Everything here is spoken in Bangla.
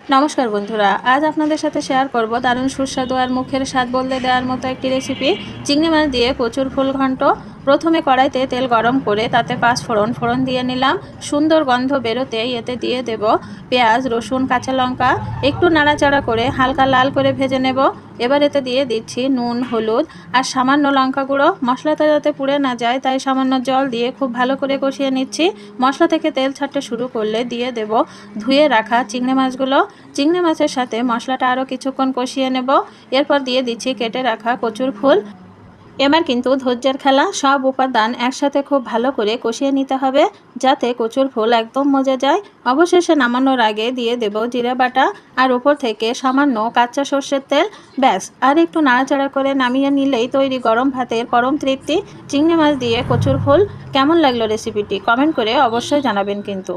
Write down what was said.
নমস্কার বন্ধুরা, আজ আপনাদের সাথে শেয়ার করব দারুণ সুস্বাদু আর মুখের স্বাদ বদলে দেওয়ার মতো একটি রেসিপি, চিংড়ি মাছ দিয়ে কচুর ফুল ঘন্ট। প্রথমে কড়াইতে তেল গরম করে তাতে পাঁচফোড়ন দিয়ে নিলাম। সুন্দর গন্ধ বেরোতেই এতে দিয়ে দেব পেঁয়াজ, রসুন, কাঁচা লঙ্কা। একটু নাড়াচাড়া করে হালকা লাল করে ভেজে নেব। এবার এতে দিয়ে দিচ্ছি নুন, হলুদ আর সামান্য লঙ্কা গুঁড়ো। মশলাটা যাতে পুড়ে না যায় তাই সামান্য জল দিয়ে খুব ভালো করে কষিয়ে নিচ্ছি। মশলা থেকে তেল ছাড়তে শুরু করলে দিয়ে দেব ধুয়ে রাখা চিংড়ি মাছগুলো। চিংড়ি মাছের সাথে মশলাটা আরও কিছুক্ষণ কষিয়ে নেব। এরপর দিয়ে দিচ্ছি কেটে রাখা কচুর ফুল। এবার কিন্তু ধৈর্যের খেলা, সব উপাদান একসাথে খুব ভালো করে কষিয়ে নিতে হবে যাতে কচুর ফুল একদম মজে যায়। অবশেষে নামানোর আগে দিয়ে দেব জিরে বাটা আর উপর থেকে সামান্য কাঁচা সর্ষের তেল। ব্যাস, আর একটু নাড়াচাড়া করে নামিয়ে নিলেই তৈরি গরম ভাতের পরম তৃপ্তি চিংড়ি মাছ দিয়ে কচুর ফুল। কেমন লাগলো রেসিপিটি কমেন্ট করে অবশ্যই জানাবেন কিন্তু।